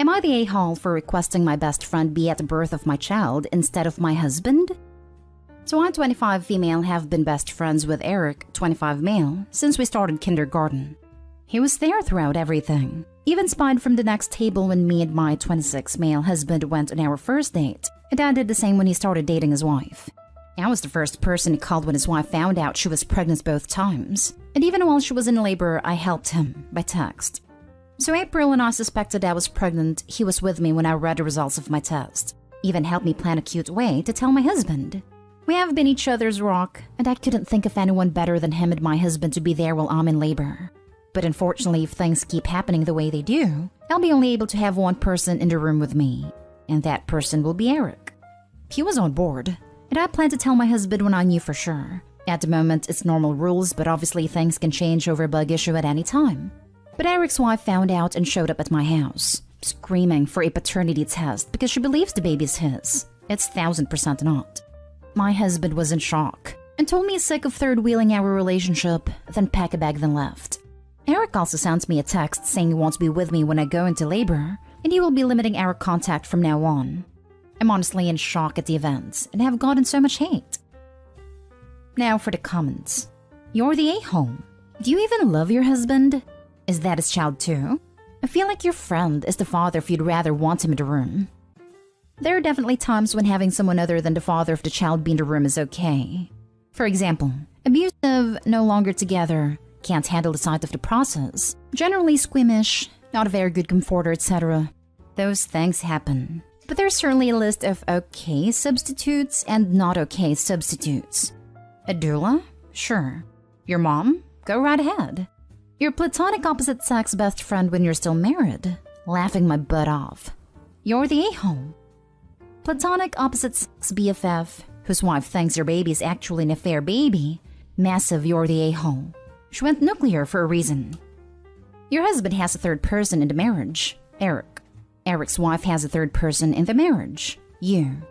Am I the a-hole for requesting my best friend be at the birth of my child instead of my husband? So I, 25 female, have been best friends with Eric, 25 male, since we started kindergarten. He was there throughout everything, even spied from the next table when me and my 26 male husband went on our first date, and I did the same when he started dating his wife. I was the first person he called when his wife found out she was pregnant both times, and even while she was in labor, I helped him by text. So April, when I suspected I was pregnant, he was with me when I read the results of my test, even helped me plan a cute way to tell my husband. We have been each other's rock, and I couldn't think of anyone better than him and my husband to be there while I'm in labor. But unfortunately, if things keep happening the way they do, I'll be only able to have one person in the room with me, and that person will be Eric. He was on board, and I planned to tell my husband when I knew for sure. At the moment, it's normal rules, but obviously things can change over a bug issue at any time. But Eric's wife found out and showed up at my house, screaming for a paternity test because she believes the baby's his. It's 1000% not. My husband was in shock and told me he's sick of third-wheeling our relationship, then packed a bag then left. Eric also sends me a text saying he wants to be with me when I go into labor, and he will be limiting our contact from now on. I'm honestly in shock at the events and have gotten so much hate. Now for the comments. You're the a-hole. Do you even love your husband? Is that his child too? I feel like your friend is the father if you'd rather want him in the room. There are definitely times when having someone other than the father of the child be in the room is okay. For example, abusive, no longer together, can't handle the sight of the process, generally squeamish, not a very good comforter, etc. Those things happen. But there's certainly a list of okay substitutes and not okay substitutes. A doula? Sure. Your mom? Go right ahead. Your platonic opposite sex best friend when you're still married? Laughing my butt off. You're the a-hole. Platonic opposite sex BFF, whose wife thinks your baby is actually an affair baby? Massive, you're the a-hole. She went nuclear for a reason. Your husband has a third person in the marriage. Eric. Eric's wife has a third person in the marriage. You.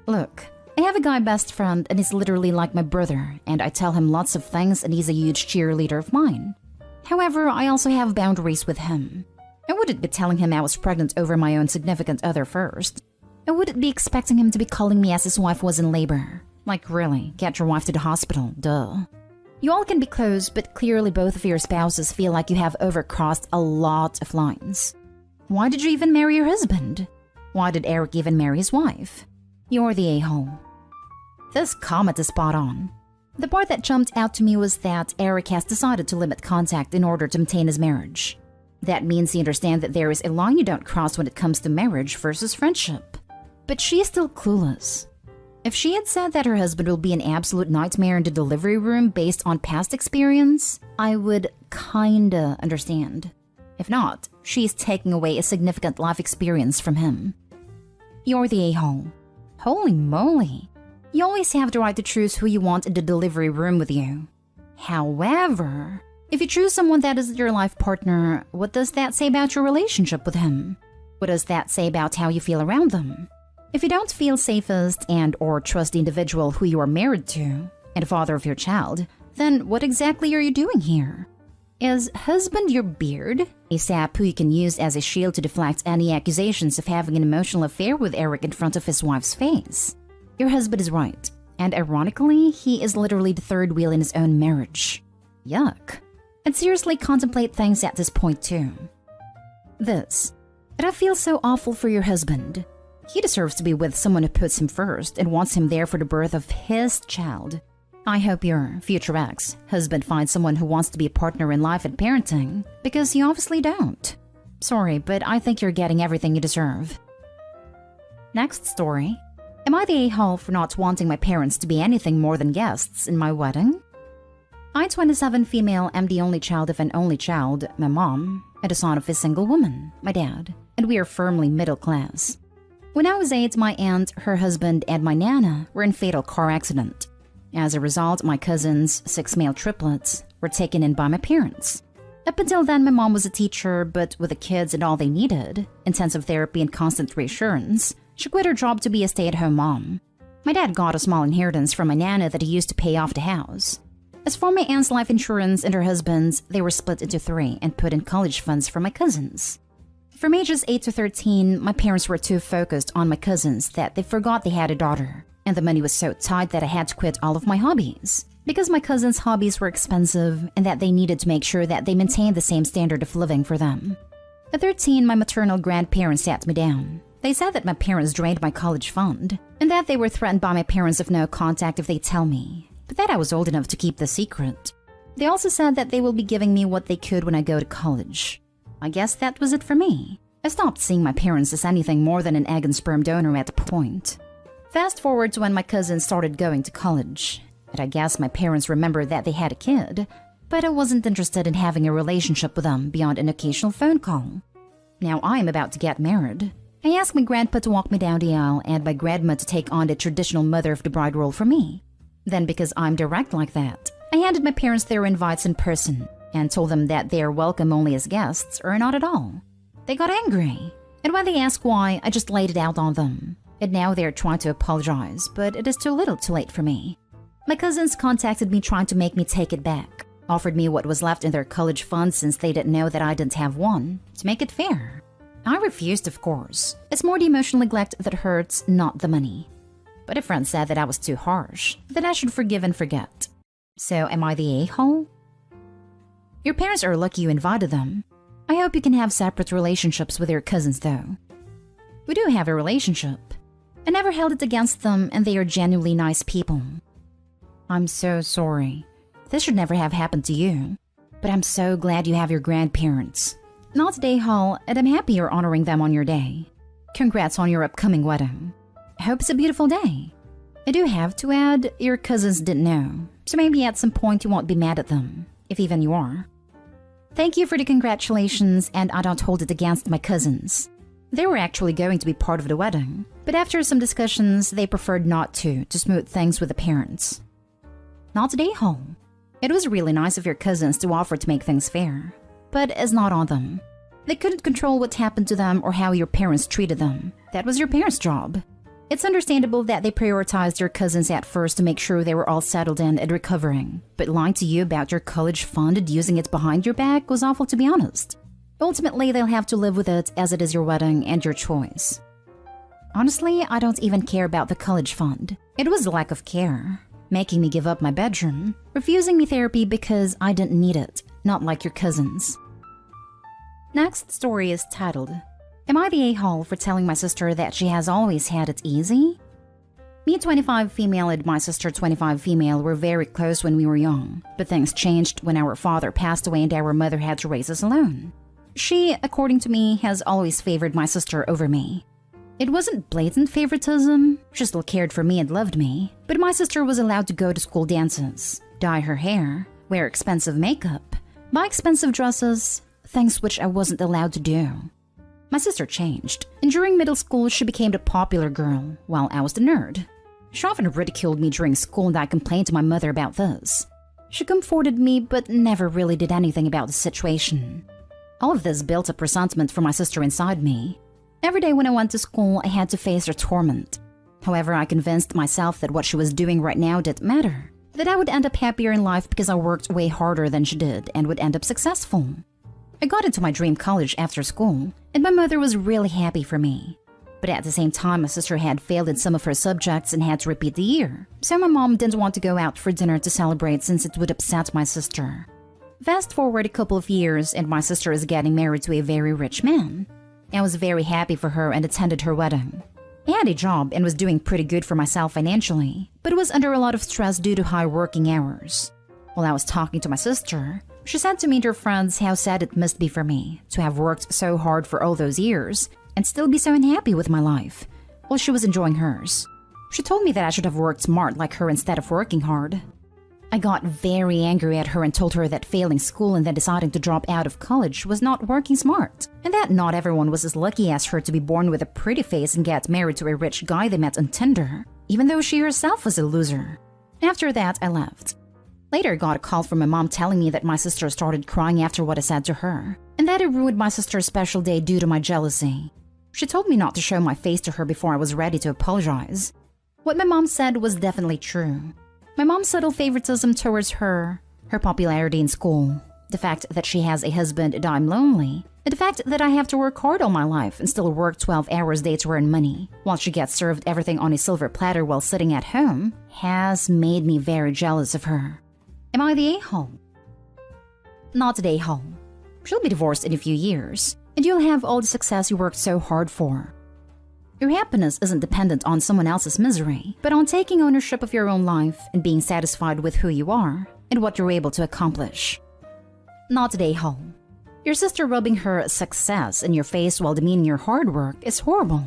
Look, I have a guy best friend and he's literally like my brother, and I tell him lots of things and he's a huge cheerleader of mine. However, I also have boundaries with him. I wouldn't be telling him I was pregnant over my own significant other first. I wouldn't be expecting him to be calling me as his wife was in labor. Like really, get your wife to the hospital, duh. You all can be close, but clearly both of your spouses feel like you have overcrossed a lot of lines. Why did you even marry your husband? Why did Eric even marry his wife? You're the a-hole. This comment is spot on. The part that jumped out to me was that Eric has decided to limit contact in order to maintain his marriage. That means he understands that there is a line you don't cross when it comes to marriage versus friendship. But she is still clueless. If she had said that her husband will be an absolute nightmare in the delivery room based on past experience, I would kinda understand. If not, she is taking away a significant life experience from him. You're the a-hole. Holy moly. You always have the right to choose who you want in the delivery room with you. However, if you choose someone that is your life partner, what does that say about your relationship with him? What does that say about how you feel around them? If you don't feel safest and or trust the individual who you are married to, and the father of your child, then what exactly are you doing here? Is husband your beard? A sap who you can use as a shield to deflect any accusations of having an emotional affair with Eric in front of his wife's face? Your husband is right, and ironically, he is literally the third wheel in his own marriage. Yuck. I'd seriously contemplate things at this point too. But I feel so awful for your husband. He deserves to be with someone who puts him first and wants him there for the birth of his child. I hope your future ex-husband finds someone who wants to be a partner in life and parenting, because you obviously don't. Sorry, but I think you're getting everything you deserve. Next story. Am I the a-hole for not wanting my parents to be anything more than guests in my wedding? I, 27 female, am the only child of an only child, my mom, and the son of a single woman, my dad, and we are firmly middle class. When I was 8, my aunt, her husband, and my nana were in a fatal car accident. As a result, my cousins, 6 male triplets, were taken in by my parents. Up until then, my mom was a teacher, but with the kids and all they needed, intensive therapy and constant reassurance, she quit her job to be a stay-at-home mom. My dad got a small inheritance from my nana that he used to pay off the house. As for my aunt's life insurance and her husband's, they were split into 3 and put in college funds for my cousins. From ages 8 to 13, my parents were too focused on my cousins that they forgot they had a daughter, and the money was so tight that I had to quit all of my hobbies. Because my cousins' hobbies were expensive and that they needed to make sure that they maintained the same standard of living for them. At 13, my maternal grandparents sat me down. They said that my parents drained my college fund, and that they were threatened by my parents of no contact if they tell me, but that I was old enough to keep the secret. They also said that they will be giving me what they could when I go to college. I guess that was it for me. I stopped seeing my parents as anything more than an egg and sperm donor at a point. Fast forward to when my cousins started going to college, and I guess my parents remembered that they had a kid, but I wasn't interested in having a relationship with them beyond an occasional phone call. Now I am about to get married. I asked my grandpa to walk me down the aisle and my grandma to take on the traditional mother of the bride role for me. Then, because I'm direct like that, I handed my parents their invites in person and told them that they are welcome only as guests or not at all. They got angry, and when they asked why, I just laid it out on them. And now they are trying to apologize, but it is too little too late for me. My cousins contacted me trying to make me take it back, offered me what was left in their college fund since they didn't know that I didn't have one, to make it fair. I refused, of course. It's more the emotional neglect that hurts, not the money. But a friend said that I was too harsh, that I should forgive and forget. So am I the a-hole? Your parents are lucky you invited them. I hope you can have separate relationships with your cousins though. We do have a relationship. I never held it against them and they are genuinely nice people. I'm so sorry. This should never have happened to you. But I'm so glad you have your grandparents. Not today, Hall, and I'm happy you're honoring them on your day. Congrats on your upcoming wedding. I hope it's a beautiful day. I do have to add, your cousins didn't know, so maybe at some point you won't be mad at them, if even you are. Thank you for the congratulations, and I don't hold it against my cousins. They were actually going to be part of the wedding, but after some discussions, they preferred not to smooth things with the parents. Not today, Hall. It was really nice of your cousins to offer to make things fair, but it's not on them. They couldn't control what happened to them or how your parents treated them. That was your parents' job. It's understandable that they prioritized your cousins at first to make sure they were all settled in and recovering, but lying to you about your college fund and using it behind your back was awful, to be honest. Ultimately, they'll have to live with it as it is your wedding and your choice. Honestly, I don't even care about the college fund. It was a lack of care, making me give up my bedroom, refusing me therapy because I didn't need it, not like your cousins. Next story is titled, Am I the a-hole for telling my sister that she has always had it easy? Me, 25 female, and my sister, 25 female, were very close when we were young, but things changed when our father passed away and our mother had to raise us alone. She, according to me, has always favored my sister over me. It wasn't blatant favoritism, she still cared for me and loved me, but my sister was allowed to go to school dances, dye her hair, wear expensive makeup, buy expensive dresses, things which I wasn't allowed to do. My sister changed, and during middle school she became the popular girl, while I was the nerd. She often ridiculed me during school and I complained to my mother about this. She comforted me but never really did anything about the situation. All of this built up resentment for my sister inside me. Every day when I went to school, I had to face her torment. However, I convinced myself that what she was doing right now didn't matter, that I would end up happier in life because I worked way harder than she did and would end up successful. I got into my dream college after school, and my mother was really happy for me. But at the same time, my sister had failed in some of her subjects and had to repeat the year, so my mom didn't want to go out for dinner to celebrate since it would upset my sister. Fast forward a couple of years, and my sister is getting married to a very rich man. I was very happy for her and attended her wedding. I had a job and was doing pretty good for myself financially, but was under a lot of stress due to high working hours. While I was talking to my sister, she said to me and her friends how sad it must be for me to have worked so hard for all those years and still be so unhappy with my life, while she was enjoying hers. She told me that I should have worked smart like her instead of working hard. I got very angry at her and told her that failing school and then deciding to drop out of college was not working smart, and that not everyone was as lucky as her to be born with a pretty face and get married to a rich guy they met on Tinder, even though she herself was a loser. After that, I left. Later, I got a call from my mom telling me that my sister started crying after what I said to her, and that it ruined my sister's special day due to my jealousy. She told me not to show my face to her before I was ready to apologize. What my mom said was definitely true. My mom's subtle favoritism towards her popularity in school, the fact that she has a husband and I'm lonely, And the fact that I have to work hard all my life and still work 12 hours a day to earn money, while she gets served everything on a silver platter while sitting at home, has made me very jealous of her. Am I the a-hole? Not the a-hole. She'll be divorced in a few years, and you'll have all the success you worked so hard for. Your happiness isn't dependent on someone else's misery, but on taking ownership of your own life and being satisfied with who you are and what you're able to accomplish. Not the a-hole. Your sister rubbing her success in your face while demeaning your hard work is horrible.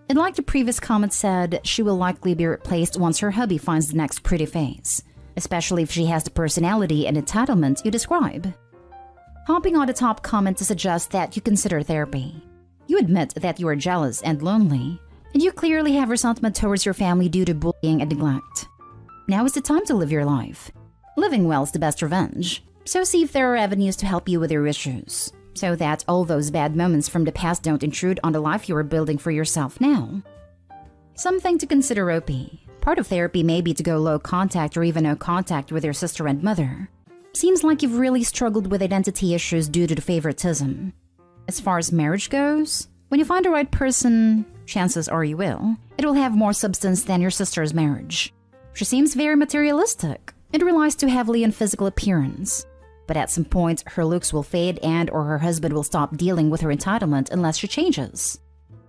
And like the previous comment said, she will likely be replaced once her hubby finds the next pretty face, especially if she has the personality and entitlement you describe. Hopping on the top comment to suggest that you consider therapy. You admit that you are jealous and lonely, and you clearly have resentment towards your family due to bullying and neglect. Now is the time to live your life. Living well is the best revenge, so see if there are avenues to help you with your issues, so that all those bad moments from the past don't intrude on the life you are building for yourself now. Something to consider, OP. Part of therapy may be to go low contact or even no contact with your sister and mother. Seems like you've really struggled with identity issues due to the favoritism. As far as marriage goes, when you find the right person, chances are you will, it will have more substance than your sister's marriage. She seems very materialistic and relies too heavily on physical appearance. But at some point, her looks will fade and or her husband will stop dealing with her entitlement unless she changes.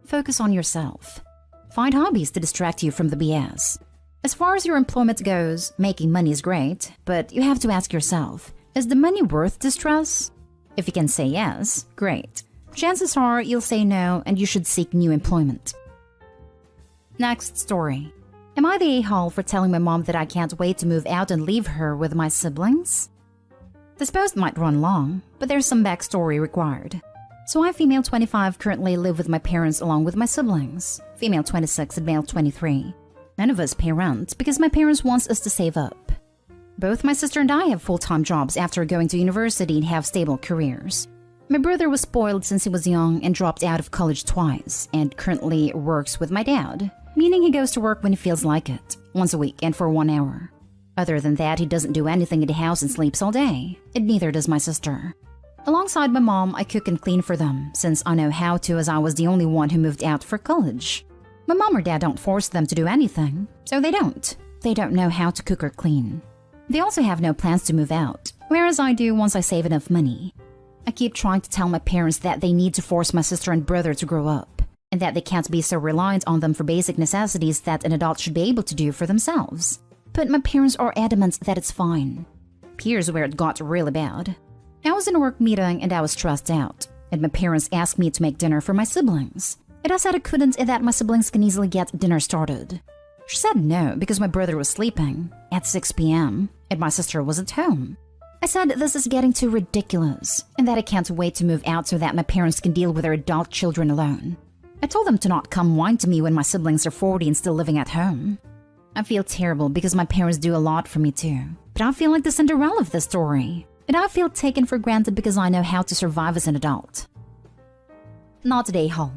Focus on yourself. Find hobbies to distract you from the BS. As far as your employment goes, making money is great, but you have to ask yourself, is the money worth the stress? If you can say yes, great. Chances are you'll say no and you should seek new employment. Next story. Am I the a-hole for telling my mom that I can't wait to move out and leave her with my siblings? This post might run long, but there's some backstory required. So I, female 25, currently live with my parents along with my siblings, female 26 and male 23. None of us pay rent because my parents want us to save up. Both my sister and I have full-time jobs after going to university and have stable careers. My brother was spoiled since he was young and dropped out of college twice and currently works with my dad, meaning he goes to work when he feels like it, once a week and for 1 hour. Other than that, he doesn't do anything in the house and sleeps all day, and neither does my sister. Alongside my mom, I cook and clean for them since I know how to as I was the only one who moved out for college. My mom or dad don't force them to do anything, so they don't. They don't know how to cook or clean. They also have no plans to move out, whereas I do once I save enough money. I keep trying to tell my parents that they need to force my sister and brother to grow up, and that they can't be so reliant on them for basic necessities that an adult should be able to do for themselves. But my parents are adamant that it's fine. Here's where it got really bad. I was in a work meeting and I was stressed out, and my parents asked me to make dinner for my siblings. And I said I couldn't and that my siblings can easily get dinner started. She said no because my brother was sleeping at 6 p.m. and my sister was at home. I said this is getting too ridiculous and that I can't wait to move out so that my parents can deal with their adult children alone. I told them to not come whine to me when my siblings are 40 and still living at home. I feel terrible because my parents do a lot for me too, but I feel like the Cinderella of this story. And I feel taken for granted because I know how to survive as an adult. Not today, Hole.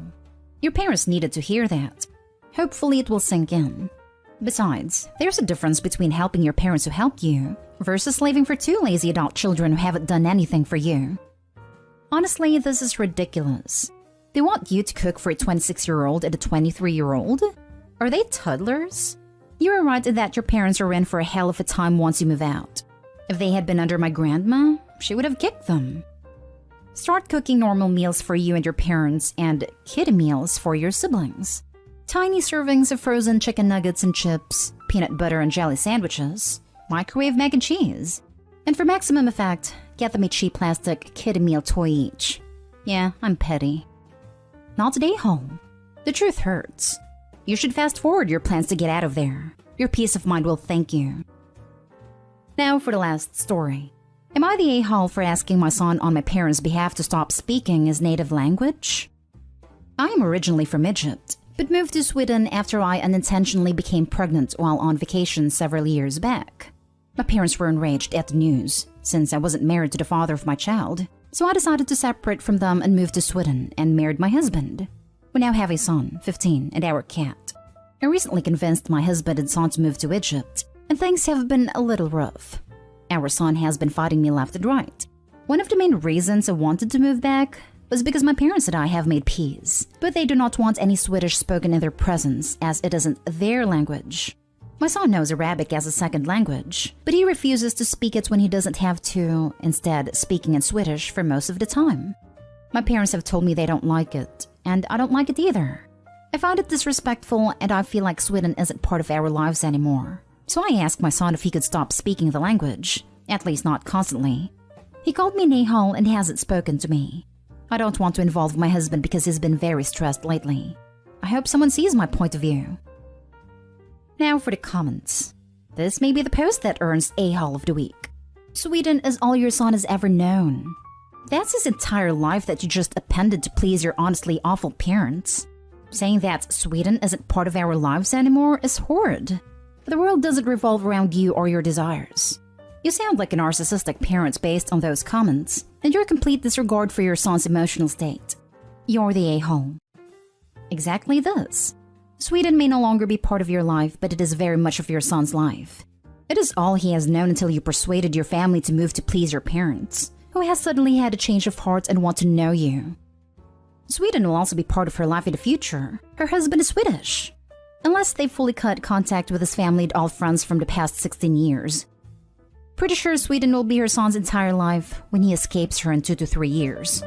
Your parents needed to hear that. Hopefully it will sink in. Besides, there's a difference between helping your parents who helped you versus leaving for two lazy adult children who haven't done anything for you. Honestly, this is ridiculous. They want you to cook for a 26-year-old and a 23-year-old? Are they toddlers? You are right that your parents are in for a hell of a time once you move out. If they had been under my grandma, she would have kicked them. Start cooking normal meals for you and your parents and kid meals for your siblings. Tiny servings of frozen chicken nuggets and chips, peanut butter and jelly sandwiches, microwave mac and cheese. And for maximum effect, get them a cheap plastic kid meal toy each. Yeah, I'm petty. Not today, home. The truth hurts. You should fast forward your plans to get out of there. Your peace of mind will thank you. Now for the last story. Am I the a-hole for asking my son on my parents' behalf to stop speaking his native language? I am originally from Egypt, but moved to Sweden after I unintentionally became pregnant while on vacation several years back. My parents were enraged at the news, since I wasn't married to the father of my child, so I decided to separate from them and move to Sweden and married my husband. We now have a son, 15, and our cat. I recently convinced my husband and son to move to Egypt, and things have been a little rough. Our son has been fighting me left and right. One of the main reasons I wanted to move back was because my parents and I have made peace, but they do not want any Swedish spoken in their presence as it isn't their language. My son knows Arabic as a second language, but he refuses to speak it when he doesn't have to, instead speaking in Swedish for most of the time. My parents have told me they don't like it, and I don't like it either. I find it disrespectful and I feel like Sweden isn't part of our lives anymore. So I asked my son if he could stop speaking the language, at least not constantly. He called me Nihal and hasn't spoken to me. I don't want to involve my husband because he's been very stressed lately. I hope someone sees my point of view. Now for the comments. This may be the post that earns A-Hall of the Week. Sweden is all your son has ever known. That's his entire life that you just appended to please your honestly awful parents. Saying that Sweden isn't part of our lives anymore is horrid. The world doesn't revolve around you or your desires. You sound like a narcissistic parent based on those comments, and your complete disregard for your son's emotional state. You're the a-hole. Exactly this. Sweden may no longer be part of your life, but it is very much of your son's life. It is all he has known until you persuaded your family to move to please your parents, who has suddenly had a change of heart and want to know you. Sweden will also be part of her life in the future. Her husband is Swedish. Unless they've fully cut contact with his family and all friends from the past 16 years. Pretty sure Sweden will be her son's entire life when he escapes her in 2 to 3 years.